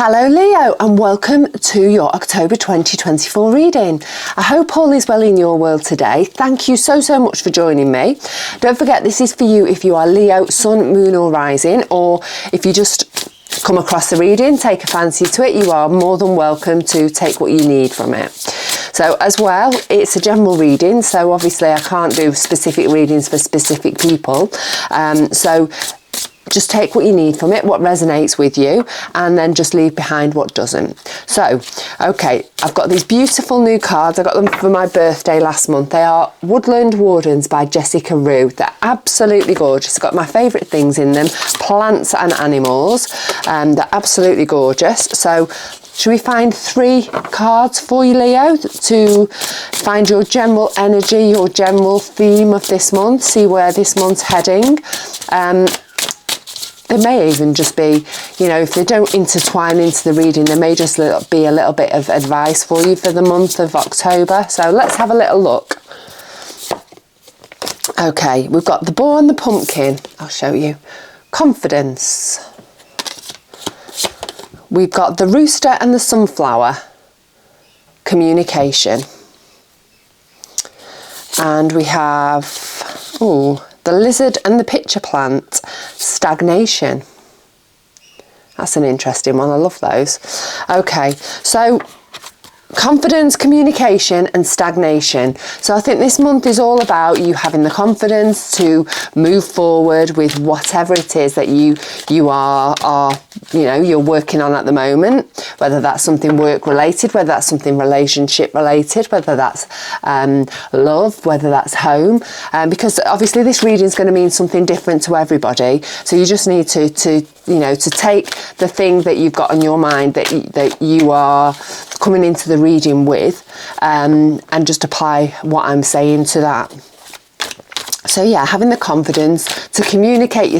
Hello Leo, and welcome to your October 2024 reading. I hope all is well in your world today. Thank you so much for joining me. Don't forget, this is for you if you are Leo, Sun, Moon or Rising, or if you just come across the reading, take a fancy to it, you are more than welcome to take what you need from it. So as well, it's a general reading, so obviously I can't do specific readings for specific people. So just take what you need from it, what resonates with you, and then just leave behind what doesn't. So, okay, I've got these beautiful new cards. I got them for my birthday last month. They are Woodland Wardens by Jessica Rue. They're absolutely gorgeous. I've got my favourite things in them, plants and animals. They're absolutely gorgeous. So, should we find 3 cards for you, Leo, to find your general energy, your general theme of this month, see where this month's heading? It may even just be, if they don't intertwine into the reading, there may just be a little bit of advice for you for the month of October. So let's have a little look. Okay, we've got the boar and the pumpkin. I'll show you. Confidence. We've got the rooster and the sunflower. Communication. And we have, the lizard and the pitcher plant, stagnation. That's an interesting one, I love those. Okay, so confidence, communication and stagnation. So I think this month is all about you having the confidence to move forward with whatever it is that you are you're working on at the moment, whether that's something work related, whether that's something relationship related, whether that's love, whether that's home, because obviously this reading is going to mean something different to everybody. So you just need to take the thing that you've got on your mind that you are coming into the reading with, and just apply what I'm saying to that. So yeah, having the confidence to communicate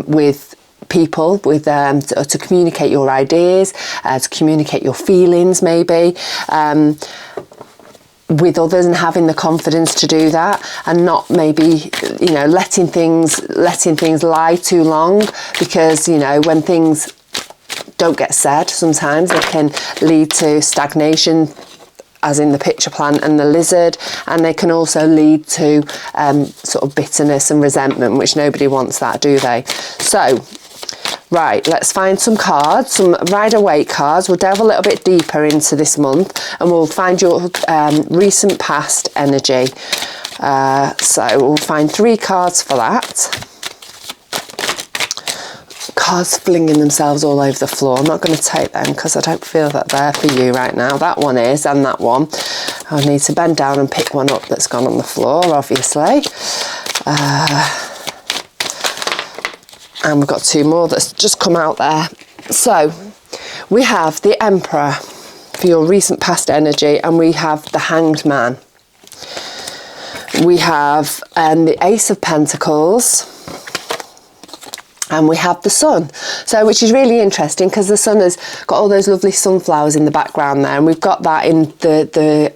with people, to communicate your ideas, to communicate your feelings, maybe. With others, and having the confidence to do that, and not maybe letting things lie too long, because when things don't get said, sometimes they can lead to stagnation, as in the pitcher plant and the lizard, and they can also lead to sort of bitterness and resentment, which nobody wants that, do they? So right, let's find some cards, some Rider-Waite cards. We'll delve a little bit deeper into this month, and we'll find your recent past energy. So we'll find 3 cards for that. Cards flinging themselves all over the floor. I'm not going to take them because I don't feel that they're for you right now. That one is, and that one. I need to bend down and pick one up that's gone on the floor, obviously. And we've got 2 more that's just come out there. So we have the Emperor for your recent past energy, and we have the Hanged Man. We have the Ace of Pentacles, and we have the Sun, so which is really interesting because the Sun has got all those lovely sunflowers in the background there, and we've got that in the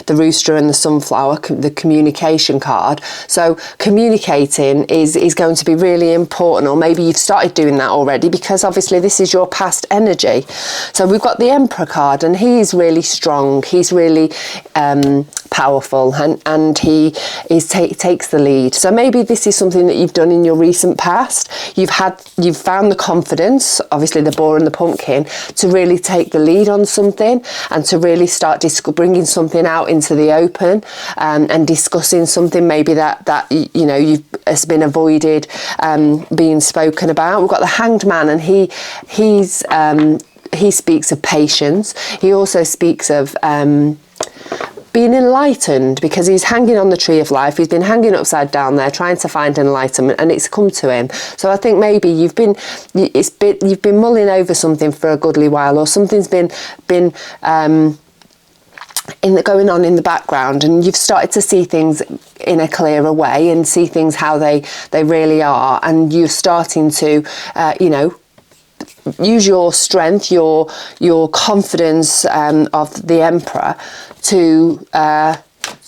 rooster and the sunflower, the communication card. So communicating is going to be really important, or maybe you've started doing that already, because obviously this is your past energy. So we've got the Emperor card, and he's really strong, he's really powerful, and he takes the lead. So maybe this is something that you've done in your recent past. You've found the confidence, obviously the boar and the pumpkin, to really take the lead on something, and to really start bringing something out into the open, and discussing something maybe that has been avoided being spoken about. We've got the Hanged Man, and he speaks of patience. He also speaks of being enlightened, because he's hanging on the tree of life. He's been hanging upside down there trying to find enlightenment, and it's come to him. So I think maybe you've been mulling over something for a goodly while, or something's been going on in the background, and you've started to see things in a clearer way, and see things how they really are, and you're starting to use your strength, your confidence of the Emperor to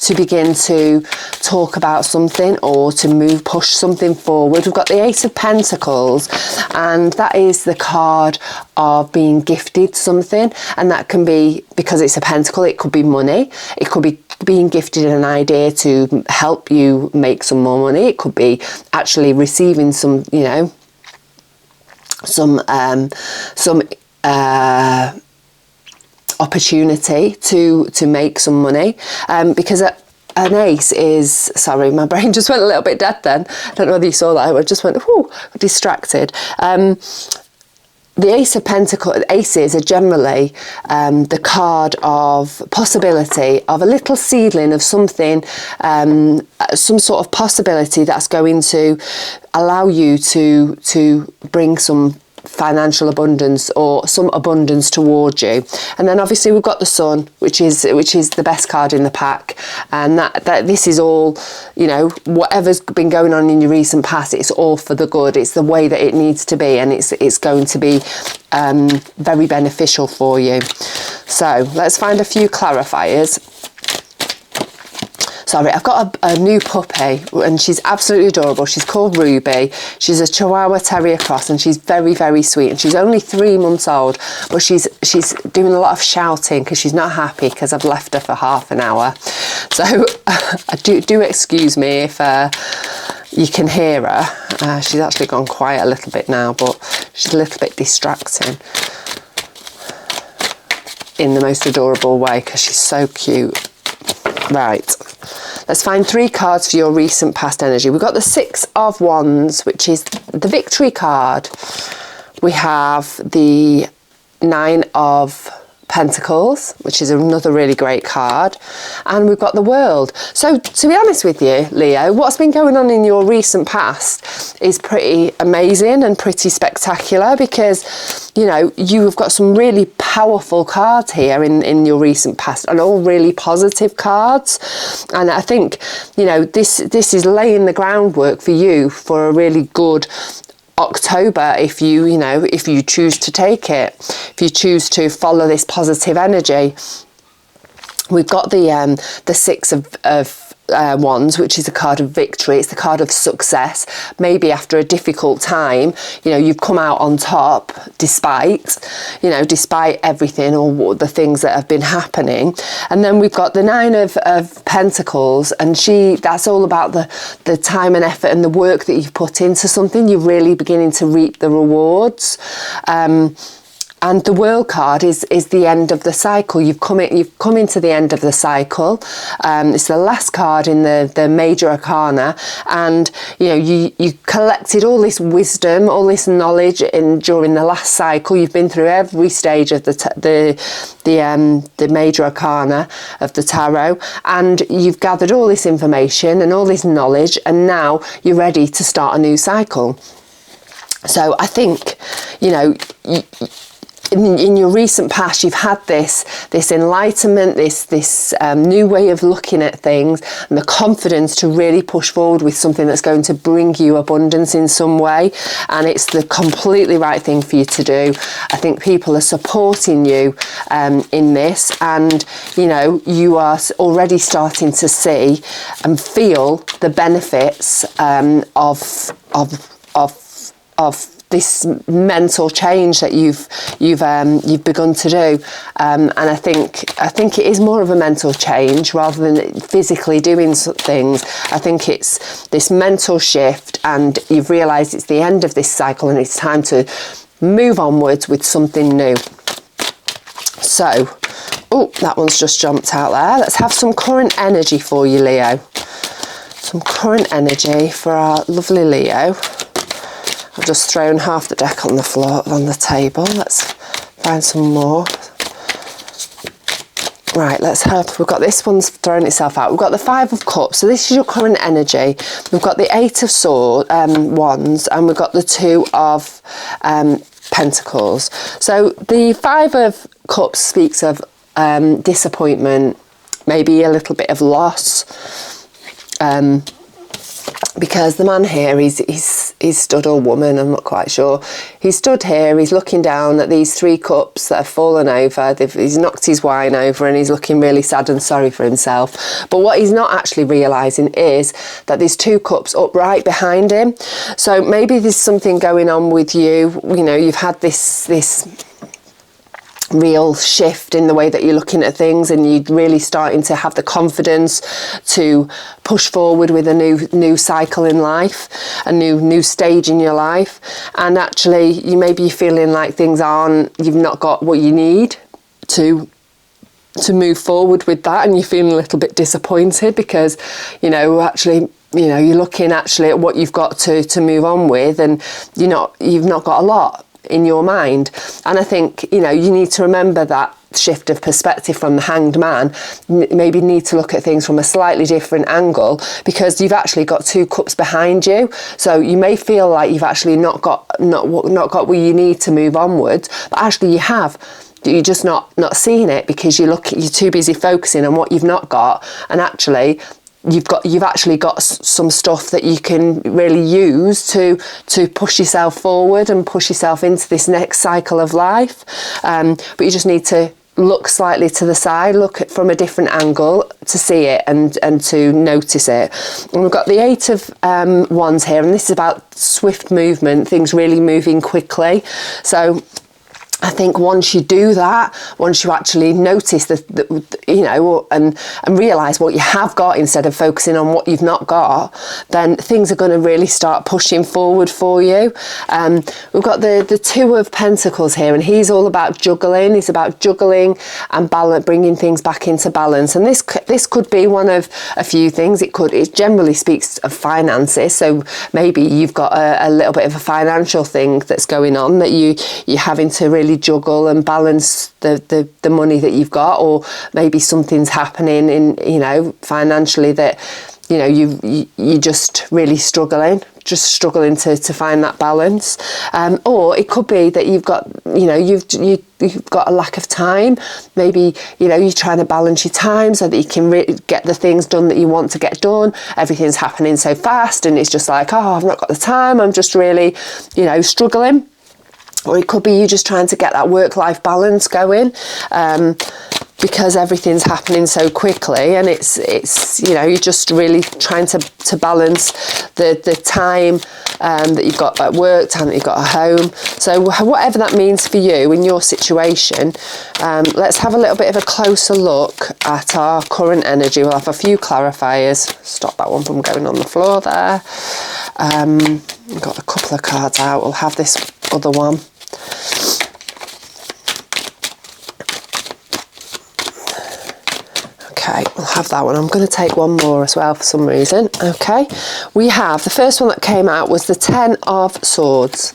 to begin to talk about something or to push something forward. We've got the Ace of Pentacles, and that is the card of being gifted something, and that can be, because it's a pentacle, it could be money, it could be being gifted an idea to help you make some more money, it could be actually receiving some, you know, some opportunity to make some money, because an ace is, sorry, my brain just went a little bit dead then, I don't know whether you saw that, I just went, whoo, distracted. The Ace of Pentacles, aces are generally the card of possibility, of a little seedling of something, some sort of possibility that's going to allow you to bring some financial abundance or some abundance towards you. And then obviously we've got the Sun, which is the best card in the pack, and that this is all, you know, whatever's been going on in your recent past, it's all for the good, it's the way that it needs to be, and it's going to be very beneficial for you. So let's find a few clarifiers. Sorry, I've got a new puppy, and she's absolutely adorable. She's called Ruby. She's a Chihuahua Terrier cross, and she's very, very sweet. And she's only 3 months old, but she's doing a lot of shouting because she's not happy because I've left her for half an hour. So do excuse me if you can hear her. She's actually gone quiet a little bit now, but she's a little bit distracting in the most adorable way because she's so cute. Right, let's find 3 cards for your recent past energy. We've got the 6 of Wands, which is the victory card. We have the 9 of Pentacles, which is another really great card, and we've got the World. So to be honest with you, Leo, what's been going on in your recent past is pretty amazing and pretty spectacular, because, you know, you've got some really powerful cards here in your recent past, and all really positive cards. And I think, you know, this is laying the groundwork for you for a really good October, if you choose to take it, if you choose to follow this positive energy. We've got the 6 of Wands, which is a card of victory. It's the card of success. Maybe after a difficult time, you know, you've come out on top despite everything or the things that have been happening. And then we've got the 9 of Pentacles, and that's all about the time and effort and the work that you've put into something. You're really beginning to reap the rewards. And the World card is the end of the cycle. You've come into the end of the cycle. It's the last card in the major arcana, and you know you collected all this wisdom, all this knowledge during the last cycle. You've been through every stage of the major arcana of the tarot, and you've gathered all this information and all this knowledge, and now you're ready to start a new cycle. So I think, you know, in your recent past, you've had this enlightenment, this new way of looking at things, and the confidence to really push forward with something that's going to bring you abundance in some way. And it's the completely right thing for you to do. I think people are supporting you in this, and you know, you are already starting to see and feel the benefits of this mental change that you've begun to do, and I think it is more of a mental change rather than physically doing things. I think it's this mental shift, and you've realised it's the end of this cycle and it's time to move onwards with something new. So, oh, that one's just jumped out there. Let's have some current energy for you, Leo. Some current energy for our lovely Leo. I've just thrown half the deck on the floor, on the table. Let's find some more. Right, we've got this one's thrown itself out. We've got the 5 of Cups, so this is your current energy. We've got the 8 of Wands, and we've got the 2 of Pentacles. So the 5 of Cups speaks of disappointment, maybe a little bit of loss, because the man here, he's stood, or woman, I'm not quite sure. He's stood here, he's looking down at these 3 cups that have fallen over. He's knocked his wine over and he's looking really sad and sorry for himself. But what he's not actually realising is that there's 2 cups up right behind him. So maybe there's something going on with you. You know, you've had this real shift in the way that you're looking at things, and you're really starting to have the confidence to push forward with a new cycle in life, a new stage in your life. And actually you may be feeling like you've not got what you need to move forward with that, and you're feeling a little bit disappointed because, you know, actually, you know, you're looking actually at what you've got to move on with, and you've not got a lot in your mind. And I think, you know, you need to remember that shift of perspective from the Hanged Man. Maybe need to look at things from a slightly different angle, because you've actually got 2 cups behind you. So you may feel like you've actually not got what you need to move onwards, but actually you have. You're just not seeing it because you're too busy focusing on what you've not got, and actually you've actually got some stuff that you can really use to push yourself forward and push yourself into this next cycle of life. But you just need to look slightly to the side, look at from a different angle to see it and to notice it. And we've got the 8 of Wands here, and this is about swift movement, things really moving quickly. So I think once you do that, once you actually notice you know, and realise what you have got instead of focusing on what you've not got, then things are going to really start pushing forward for you. We've got the 2 of Pentacles here, and he's all about juggling. He's about juggling and bringing things back into balance. And this could be one of a few things. It generally speaks of finances. So maybe you've got a little bit of a financial thing that's going on that you're having to really juggle and balance the money that you've got, or maybe something's happening in, you know, financially that, you know, you're just really struggling to find that balance. Or it could be that you've got, you know, you've got a lack of time. Maybe, you know, you're trying to balance your time so that you can get the things done that you want to get done. Everything's happening so fast, and it's just like, oh, I've not got the time. I'm just really, you know, struggling. Or it could be you just trying to get that work-life balance going, because everything's happening so quickly, and it's you know, you're just really trying to balance the time that you've got at work, time that you've got at home. So whatever that means for you in your situation, let's have a little bit of a closer look at our current energy. We'll have a few clarifiers. Stop that one from going on the floor there. We've got a couple of cards out. We'll have this other one. Okay, we'll have that one. I'm going to take one more as well for some reason. Okay, we have the first one that came out was the 10 of Swords.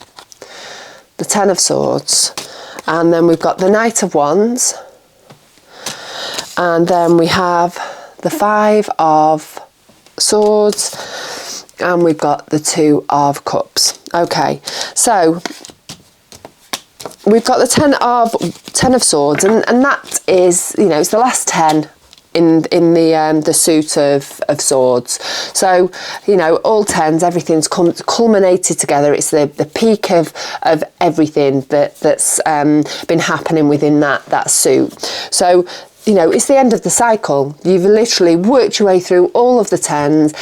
The 10 of Swords. And then we've got the Knight of Wands. And then we have the 5 of Swords. And we've got the 2 of Cups. Okay, so we've got the 10 of Swords, and that is, you know, it's the last 10 in the suit of Swords. So, you know, all 10s, everything's culminated together. It's the peak of everything that's been happening within that suit. So, you know, it's the end of the cycle. You've literally worked your way through all of the 10s,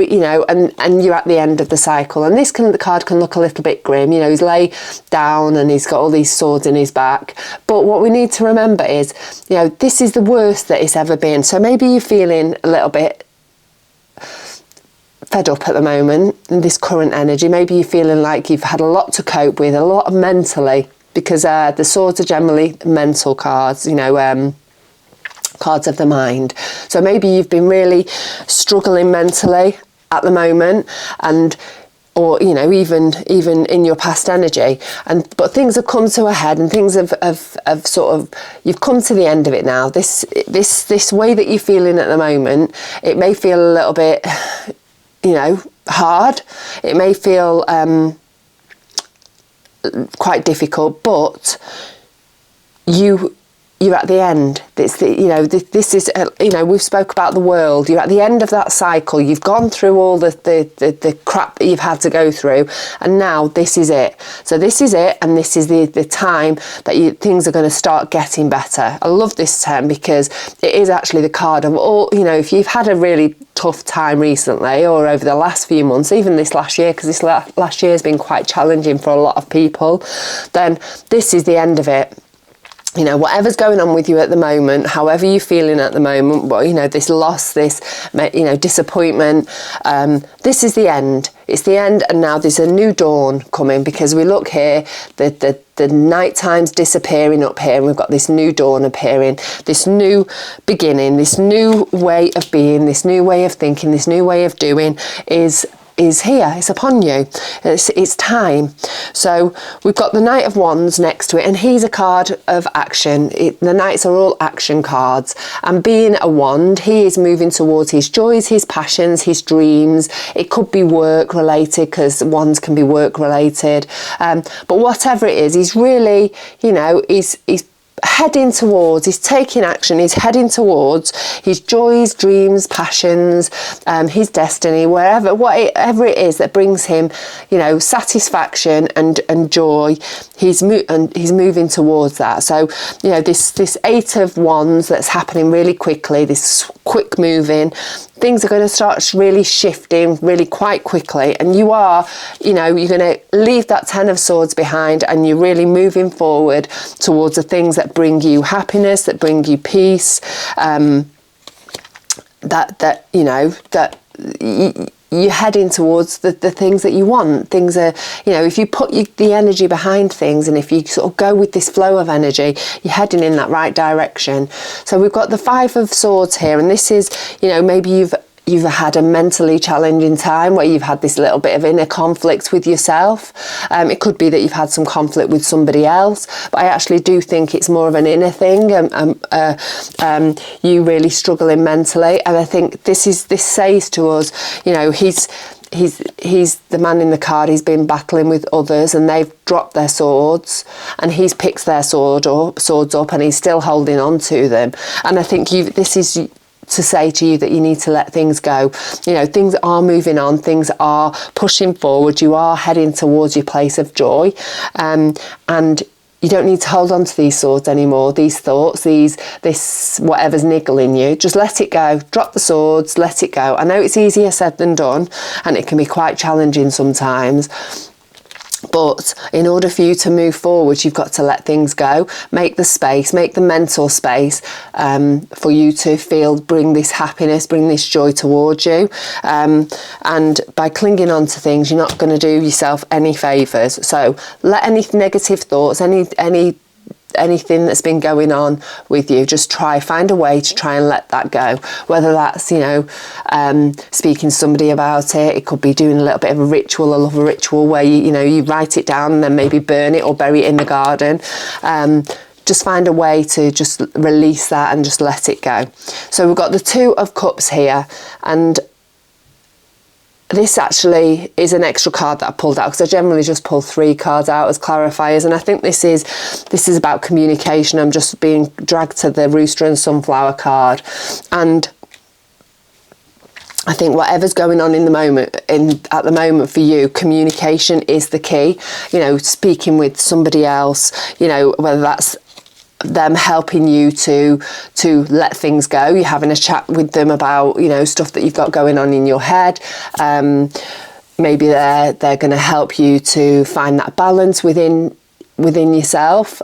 you know, and you're at the end of the cycle. And the card can look a little bit grim. You know, he's lay down and he's got all these swords in his back. But what we need to remember is, you know, this is the worst that it's ever been. So maybe you're feeling a little bit fed up at the moment in this current energy. Maybe you're feeling like you've had a lot to cope with, a lot mentally, because the swords are generally mental cards, you know, cards of the mind. So maybe you've been really struggling mentally at the moment, or you know, even in your past energy, but things have come to a head, and things have sort of, you've come to the end of it now. This way that you're feeling at the moment, it may feel a little bit, you know, hard. It may feel quite difficult, but you're at the end. This is, we've spoke about the world. You're at the end of that cycle. You've gone through all the crap that you've had to go through, and now this is it. So this is it, and this is the time that things are going to start getting better. I love this term because it is actually the card of all, if you've had a really tough time recently or over the last few months, even this last year, because this last year has been quite challenging for a lot of people, then this is the end of it. Whatever's going on with you at the moment, however you're feeling at the moment, this loss, this, disappointment, this is the end. It's the end, and now there's a new dawn coming, because we look here, the night time's disappearing up here, and we've got this new dawn appearing, this new beginning, this new way of being, this new way of thinking, this new way of doing is here. It's upon you. It's time. So we've got the Knight of Wands next to it, and he's a card of action. The Knights are all action cards, and being a wand, he is moving towards his joys, his passions, his dreams. It could be work related, because wands can be work related, but whatever it is, he's really, he's he's taking action, he's heading towards his joys, dreams, passions, his destiny, whatever it is that brings him, satisfaction and joy. He's moving towards that. So, this Eight of Wands that's happening really quickly, this quick moving, things are going to start really shifting really quite quickly, and you are, you're going to leave that Ten of Swords behind, and you're really moving forward towards the things that bring you happiness, that bring you peace, you're heading towards the things that you want. Things are, if you put the energy behind things, and if you sort of go with this flow of energy, you're heading in that right direction. So we've got the Five of Swords here, and this is, maybe you've had a mentally challenging time where you've had this little bit of inner conflict with yourself. It could be that you've had some conflict with somebody else, but I actually do think it's more of an inner thing, you really struggling mentally. And I think this says to us, he's the man in the card. He's been battling with others, and they've dropped their swords, and he's picked their swords up, and he's still holding on to them. And I think this is to say to you that you need to let things go. Things are moving on, things are pushing forward, you are heading towards your place of joy, and you don't need to hold on to these swords anymore, these thoughts, this whatever's niggling you. Just let it go. Drop the swords, let it go. I know it's easier said than done, and it can be quite challenging sometimes. But in order for you to move forward, you've got to let things go, make the space, make the mental space for you to bring this happiness, bring this joy towards you. And by clinging on to things, you're not going to do yourself any favours. So let any negative thoughts, anything that's been going on with you, just find a way to try and let that go. Whether that's speaking to somebody about it could be doing a little bit of a ritual. I love a ritual where you write it down and then maybe burn it or bury it in the garden. Just find a way to just release that and just let it go. So we've got the Two of Cups here, and this actually is an extra card that I pulled out, because I generally just pull 3 cards out as clarifiers, and I think this is about communication. I'm just being dragged to the Rooster and Sunflower card, and I think whatever's going on at the moment for you, communication is the key. Speaking with somebody else, whether that's them helping you to let things go, you're having a chat with them about stuff that you've got going on in your head. Maybe they're going to help you to find that balance within yourself,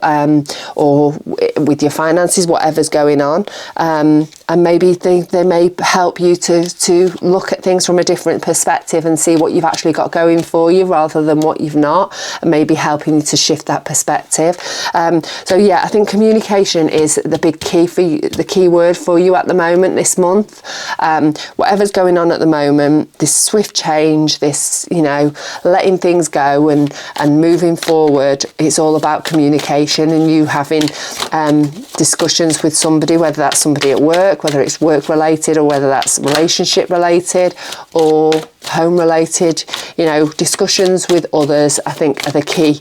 or with your finances, whatever's going on, and maybe they may help you to look at things from a different perspective and see what you've actually got going for you rather than what you've not, and maybe helping you to shift that perspective. So yeah, I think communication is the big key for you, the key word for you at the moment this month. Whatever's going on at the moment, this swift change, this letting things go and moving forward, it's all about communication and you having discussions with somebody, whether that's somebody at work, whether it's work related or whether that's relationship related or home related. You know, discussions with others, I think, are the key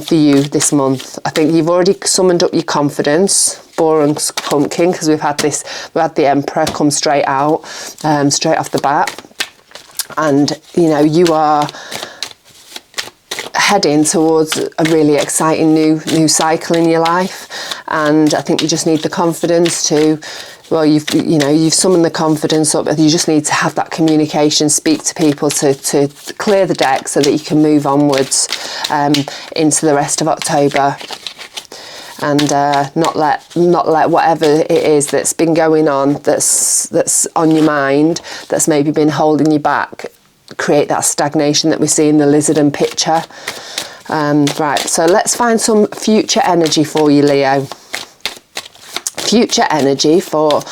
for you this month. I think you've already summoned up your confidence, Boron pumpkin, because we've had the Emperor come straight out, straight off the bat. And, you know, you are heading towards a really exciting new cycle in your life, and I think you just need the confidence to, well, you've summoned the confidence up. You just need to have that communication, speak to people to clear the deck so that you can move onwards into the rest of October, and not let whatever it is that's been going on, that's on your mind, that's maybe been holding you back, create that stagnation that we see in the lizard and picture. Right, so let's find some future energy for you, Leo. Future energy for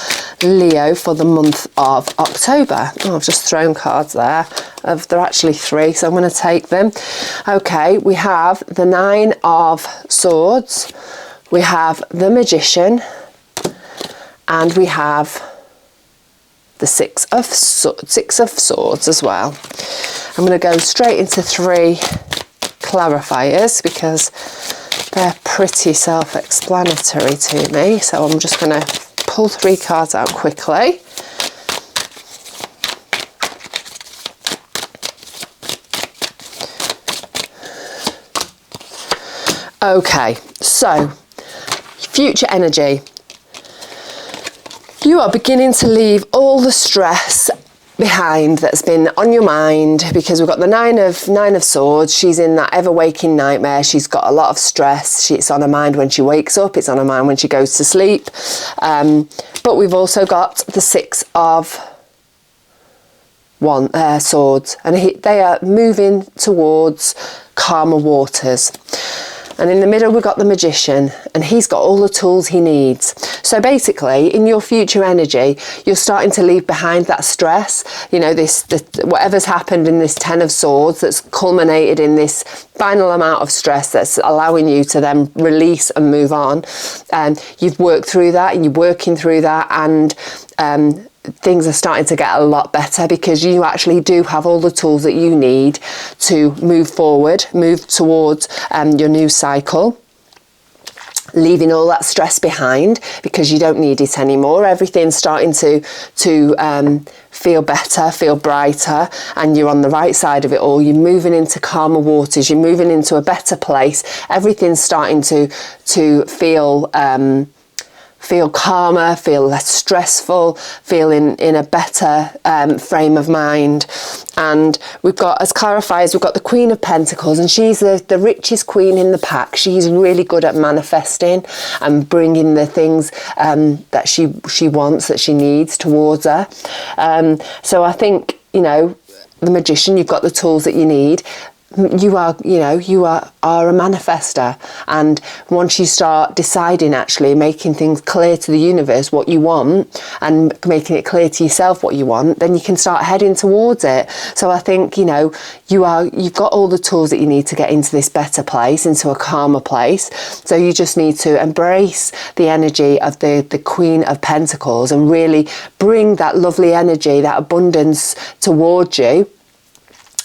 Leo for the month of October. Oh, I've just thrown cards there. There are actually 3, so I'm going to take them. Okay, we have the 9 of Swords, we have the Magician, and we have the 6 of Swords as well. I'm going to go straight into 3 clarifiers because they're pretty self-explanatory to me. So I'm just going to pull 3 cards out quickly. Okay, so future energy. You are beginning to leave all the stress behind that's been on your mind, because we've got the nine of Swords. She's in that ever waking nightmare. She's got a lot of stress. It's on her mind when she wakes up, it's on her mind when she goes to sleep, but we've also got the 6 of Swords, and they are moving towards calmer waters. And in the middle, we've got the Magician, and he's got all the tools he needs. So basically, in your future energy, you're starting to leave behind that stress. You know, whatever's happened in this 10 of Swords that's culminated in this final amount of stress that's allowing you to then release and move on. You've worked through that, and you're working through that, and things are starting to get a lot better because you actually do have all the tools that you need to move forward, move towards your new cycle, leaving all that stress behind because you don't need it anymore. Everything's starting to feel better, feel brighter, and you're on the right side of it all. You're moving into calmer waters, you're moving into a better place. Everything's starting to feel calmer, feel less stressful, feel in a better frame of mind. And we've got, as clarifiers, we've got the Queen of Pentacles, and she's the richest queen in the pack. She's really good at manifesting and bringing the things that she wants, that she needs towards her. So I think, you know, the Magician, you've got the tools that you need. You are a manifester, and once you start deciding, actually making things clear to the universe what you want and making it clear to yourself what you want, then you can start heading towards it. So I think, you know, you've got all the tools that you need to get into this better place, into a calmer place. So you just need to embrace the energy of the Queen of Pentacles and really bring that lovely energy, that abundance towards you.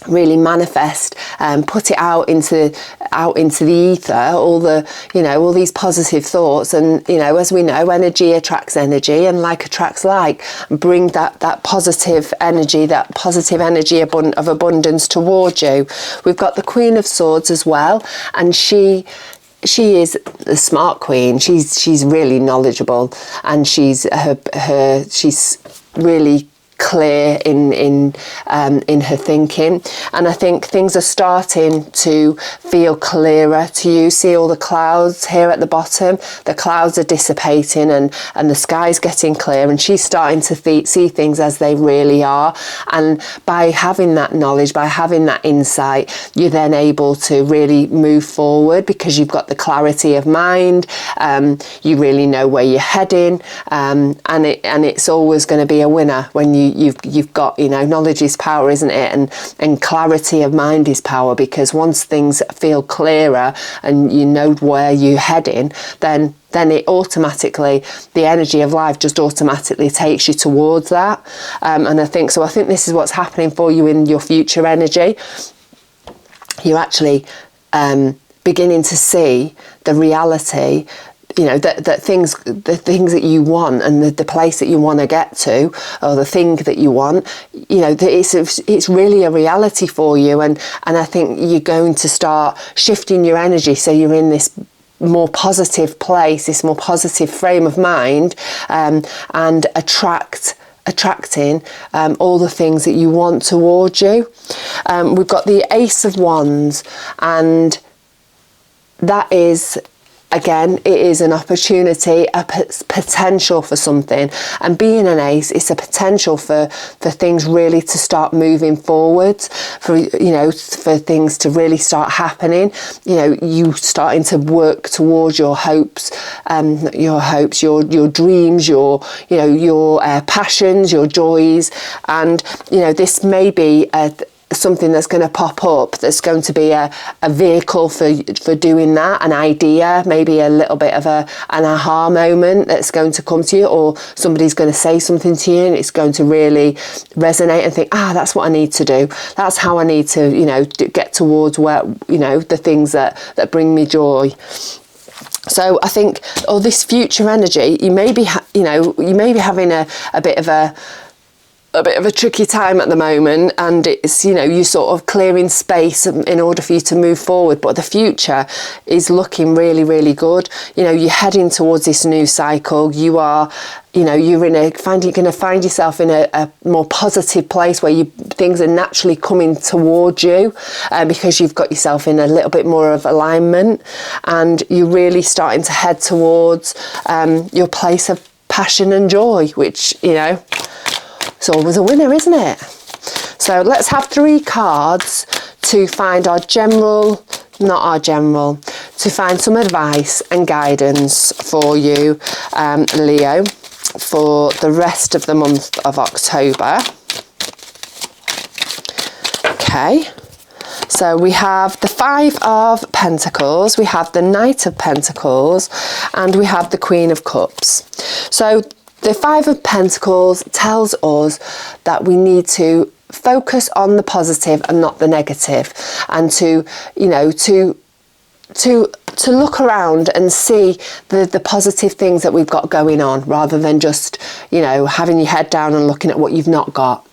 Really manifest and put it out into the ether, all these positive thoughts. And, you know, as we know, energy attracts energy, and like attracts like. Bring that positive energy, of abundance towards you. We've got the Queen of Swords as well, and she is the smart queen. She's really knowledgeable, and she's really clear in her thinking, and I think things are starting to feel clearer to you. See all the clouds here at the bottom? The clouds are dissipating, and the sky's getting clear, and she's starting to see things as they really are. And by having that knowledge, by having that insight, you're then able to really move forward because you've got the clarity of mind. You really know where you're heading, and it's always going to be a winner when you you've got, you know, knowledge is power, isn't it? And clarity of mind is power, because once things feel clearer and you know where you're heading, then it automatically, the energy of life just automatically takes you towards that. And I think this is what's happening for you in your future energy. You're actually beginning to see the reality, you know, the things that you want, and the place that you want to get to, or the thing that you want, you know, it's really a reality for you. And I think you're going to start shifting your energy, so you're in this more positive place, this more positive frame of mind, and attracting all the things that you want towards you. We've got the Ace of Wands, and that is, again, it is an opportunity, a potential for something. And being an ace, it's a potential for things really to start moving forwards, for things to really start happening. You know, you starting to work towards your hopes, your dreams, your passions, your joys. And, you know, this may be something that's going to pop up, that's going to be a vehicle for doing that, an idea, maybe a little bit of an aha moment that's going to come to you, or somebody's going to say something to you and it's going to really resonate, and think, that's what I need to do, that's how I need to, you know, get towards where, you know, the things that bring me joy. So I think, this future energy, you may be having a bit of a tricky time at the moment, and it's, you know, you're sort of clearing space in order for you to move forward, but the future is looking really, really good. You know, you're heading towards this new cycle. You are, you know, you're going to find yourself in a more positive place where things are naturally coming towards you, because you've got yourself in a little bit more of alignment, and you're really starting to head towards your place of passion and joy, which, you know, it's always a winner, isn't it? So let's have 3 cards to find to find some advice and guidance for you, Leo, for the rest of the month of October. Okay. So we have the 5 of Pentacles, we have the Knight of Pentacles, and we have the Queen of Cups. So the 5 of Pentacles tells us that we need to focus on the positive and not the negative, and to look around and see the positive things that we've got going on, rather than just, you know, having your head down and looking at what you've not got.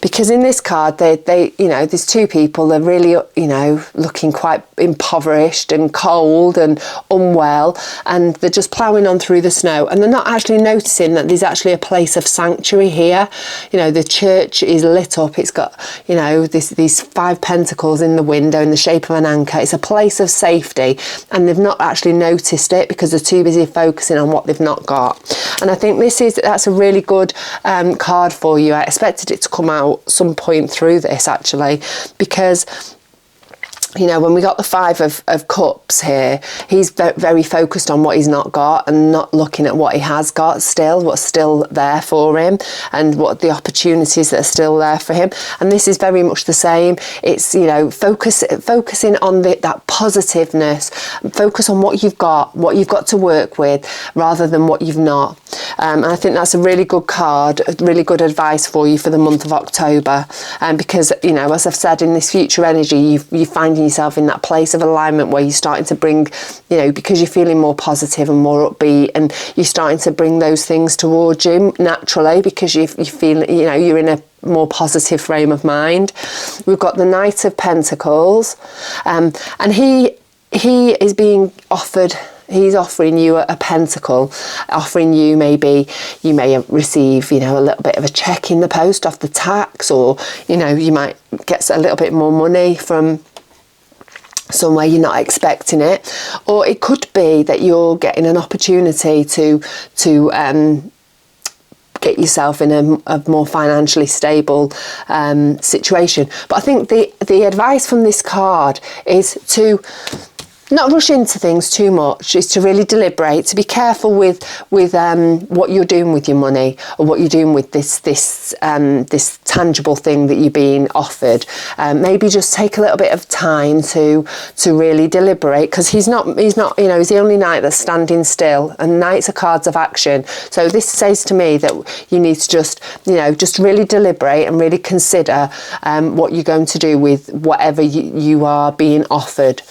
Because in this card, they you know, there's 2 people, they're really, you know, looking quite impoverished and cold and unwell, and they're just ploughing on through the snow, and they're not actually noticing that there's actually a place of sanctuary here. You know, the church is lit up, it's got, you know, these 5 pentacles in the window in the shape of an anchor. It's a place of safety, and they've not actually noticed it because they're too busy focusing on what they've not got. And I think that's a really good card for you. I expected it to come out some point through this, actually, because, you know, when we got the 5 of Cups here, he's very focused on what he's not got, and not looking at what he has got still, what's still there for him, and what the opportunities that are still there for him. And this is very much the same. It's, you know, focusing on that positiveness, focus on what you've got to work with, rather than what you've not. And I think that's a really good card, really good advice for you for the month of October. Because, you know, as I've said, in this future energy, you're finding yourself in that place of alignment where you're starting to bring, you know, because you're feeling more positive and more upbeat, and you're starting to bring those things towards you naturally, because you feel, you know, you're in a more positive frame of mind. We've got the Knight of Pentacles, and he is being offered. He's offering you a pentacle, offering you, maybe you may receive, you know, a little bit of a check in the post off the tax, or, you know, you might get a little bit more money from somewhere you're not expecting it. Or it could be that you're getting an opportunity to get yourself in a more financially stable situation. But I think the advice from this card is to not rush into things too much, is to really deliberate, to be careful with what you're doing with your money, or what you're doing with this tangible thing that you're being offered. Maybe just take a little bit of time to really deliberate, because he's not, he's the only knight that's standing still, and knights are cards of action. So this says to me that you need to just really deliberate and really consider what you're going to do with whatever you are being offered,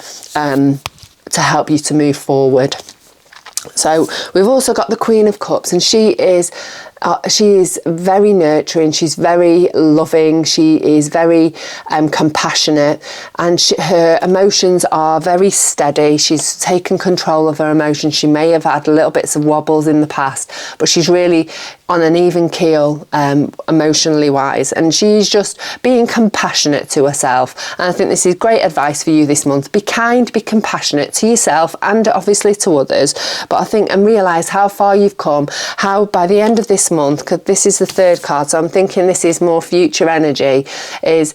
to help you to move forward. So we've also got the Queen of Cups, and she is very nurturing, she's very loving, she is very compassionate, and her emotions are very steady. She's taken control of her emotions. She may have had little bits of wobbles in the past, but she's really on an even keel emotionally wise, and she's just being compassionate to herself. And I think this is great advice for you this month. Be kind, be compassionate to yourself and obviously to others, but I think, and realise how far you've come, how by the end of this month, because this is the third card, so I'm thinking this is more future energy, is,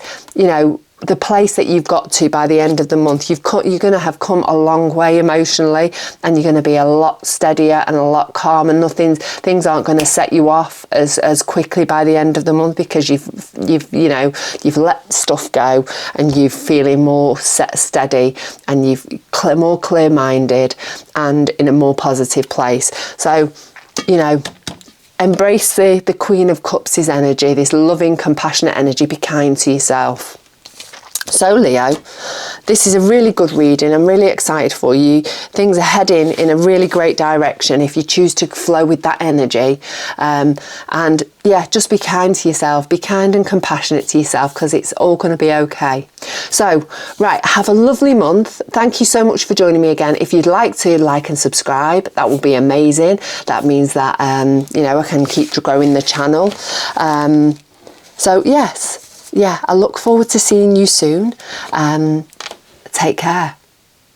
the place that you've got to by the end of the month. You're going to have come a long way emotionally, and you're going to be a lot steadier and a lot calmer. Things aren't going to set you off as quickly by the end of the month, because you've let stuff go, and you're feeling more steady, and you've more clear-minded and in a more positive place. So, embrace the Queen of Cups' energy, this loving, compassionate energy. Be kind to yourself. So Leo, this is a really good reading. I'm really excited for you. Things are heading in a really great direction if you choose to flow with that energy. And yeah, just be kind to yourself. Be kind and compassionate to yourself, because it's all going to be okay. So, right, have a lovely month. Thank you so much for joining me again. If you'd like to like and subscribe, that would be amazing. That means that, I can keep growing the channel. So yes. Yeah, I look forward to seeing you soon. Take care.